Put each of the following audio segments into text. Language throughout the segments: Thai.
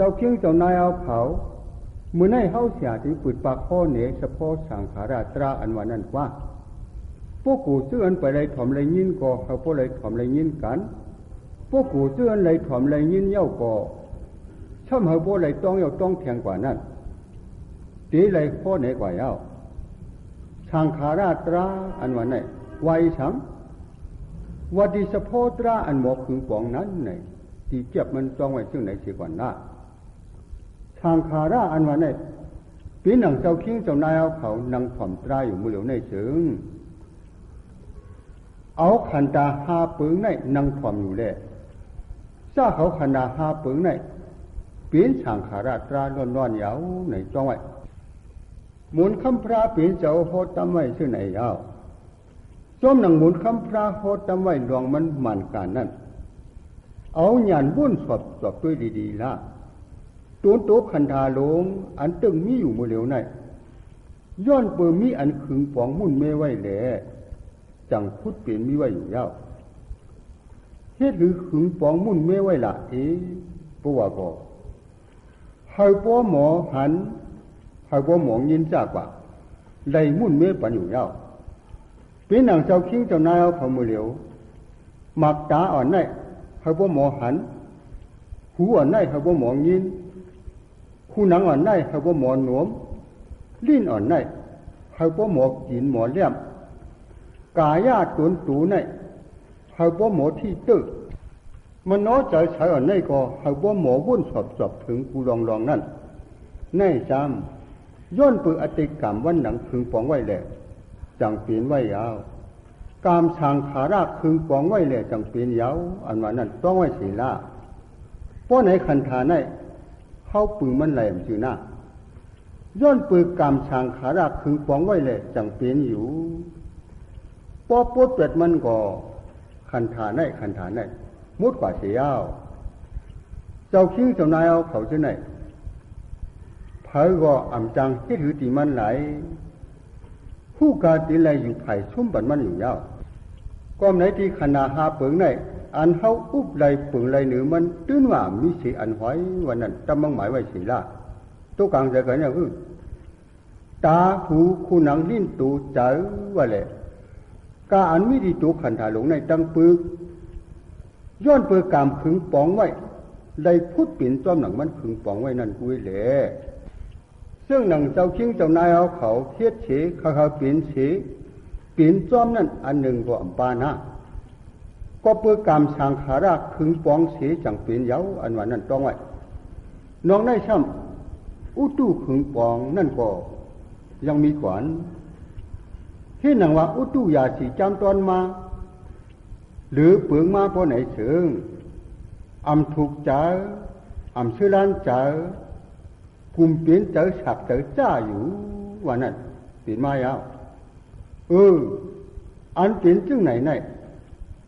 จ้าเคียงเจ้านายเอาเขาเมื่อในเฮาเสียที่ปืดปากข้อเหนเฉพาะสังขาราตราอันว่านั่นว่าพวกกูซื้ออันไปเลยถ่อมเลยยินก็เขาพวกเลยถ่อมเลยยินกันพวกกูซื้ออันเลยถ่อมเลยยินเย้าก็ช่ำเขาพวกเลยต้องเย้าต้องแทงกว่านั้นตีเลยข้อเหนกว่าเย้าสังขาราตราอันว่าไหนไว้สังวัดเฉพาะตราอันหมอกถึงปองนั้นไหนที่เจ็บมันต้องไว้ซึ่งไหนเสียก่อนหน้าสังขาราอันว่าไหนปีหนังเจ้าเคียงเจ้านายเอาเขานังถ่อมตราอยู่มือเหลียวในเชิงเอาขันตาหาปึงในนังถ่อมอยู่แลซาเขาขันตาหาปึงในเปลี่ยนสังขาราตราร้อนๆยาวในจ้องไว้หมุนคำพระเปลี่ยนเจ้าโหดตำไว้ซึ่งไหนยาวจอมหนังหมุนคำพระโหดตำไว้หลวงมันการนั่นเอาหยานวุ่นสอบด้วยดีๆละตัวโตขันธาลงอันตึงมีอยู่มือเหลียวในย้อนเปิดมีอันขึงปองมุ่นเมไว้แหล่จังพุทธเปลี่ยนมีไว้อยู่ยาวเฮ็ดหรือขึงปองมุ่นเมไว้ละปว่าก็หายป้อหมอหันหายป้อหมอยินจากว่าไล่มุ่นเมปันอยู่ยาวเป็นหนังเจ้าคิงเจ้านายเอาเขามือเหลียวหมักตาอ่อนในหายป้อหมอหันหูอ่อนในหายป้อหมอยินคู่หนังอ่อนในหายป้อหมอหนวมลิ้นอ่อนในหายป้อหมอกินหมอเลี่ยมกายาตุนตูในหายป้อหมอที่ตึกมันน้อใจใช้อ่อนในก็หายป้อหมอวุ่นสอบถึงกูลองนั่นในจำย้อนปืออติกรรมวันหนังพึงปองไว้แหละจังเปลี่ยนไว้ยาวกามสังขาราพึงปองไว้แหละจังเปลี่ยนยาวอันว่านั้นต้องไว้ศีลาเพราะในขันธาในเข้าปืนมันแหลมชื่อหน้าย้อนปือกามสังขาราพึงปองไว้แหละจังเปลี่ยนอยู่พอปวดเป็ดมันก็ขันธาในมุดกว่าเสียาวเจ้าคิงเจ้านายเอาเขาชื่อไหนเผยก็อ่ำจังที่ถือตีมันไหลผู้กาตีไหลอยู่ไผ่ชุ่มบันมันอยู่ยาวก็ไหนที่ขนาหาเปิงไหนอันเฮาอุบไหลเปิงไหลเหนือมันตื้นว่ามีสีอันหอยวันนั้นจำมั่งหมายไว้สีละตัวกลางใจกันเนี่ยคือตาหูคู่หนังลิ้นตูเจอว่าแหละกาอันมีดีตัวขันธาหลงในตั้งปึกย้อนเปิดกามขึงปองไว้ได้พุทธปิ่นจอมหนังมันขึงปองไว้นั่นกุ้ยแหละซึ่งหนังเจ้าคิงเจ้านายเอาเขาเทียดเฉเขาเปลี่ยนเฉเปลี่ยนจอมนั่นอันหนึ่งก็อัมปานะก็เปิดกามสังขาราขึงปองเฉจังเปลี่ยนเย้าอันว่านั่นต้องไว้น้องได้ช่ำอุตุขึงปองนั่นก็ยังมีขวัญที่หนังว่าอุตุยาสีจำตอนมาหรือเปลืองมาเพราะไหนเชิงอำถูกเจออำชื่อร้านเจอกลุ่มเปลี่ยนเจอฉักเจอจ้าอยู่ว่านั่นเปลี่ยนมายาวอันเปลี่ยนจึงไหน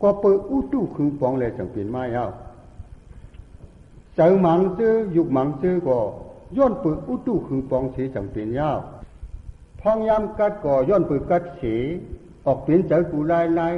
ก็เปิดอุตุขึงปองเลยจังเปลี่ยนมายาวเจอหมังเจอยุกหมังเจอก็ย้อนเปิดอุตุขึงปองเสียจังเปลี่ยนยาวพองยามกัดก็ย้อนเปิดกัดเสียออกเปลี่ยนเจอกูลาย